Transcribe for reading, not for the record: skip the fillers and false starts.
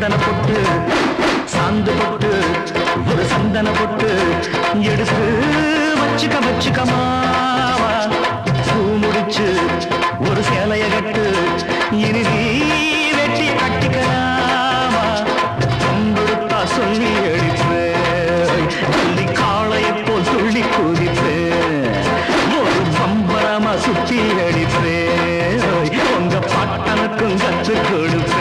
சந்தன பொட்டு சாந்து பொட்டு ஒரு சந்தன பொட்டு எடுத்து வச்சுக்க வச்சுக்கமாவா பூ முடிச்சு ஒரு சேலைய கட்டு இனி நீ வெட்டி கட்டிக்கலாமா கொம்புடுத்தா சொல்லி அடிப்பேன் சொல்லி காளையை போல் துள்ளி குதிப்பேன் ஒரு பம்பரமா சுத்தி அடிப்பேன் உங்க பாட்டனுக்கும் கற்றுக் கொடுப்பேன்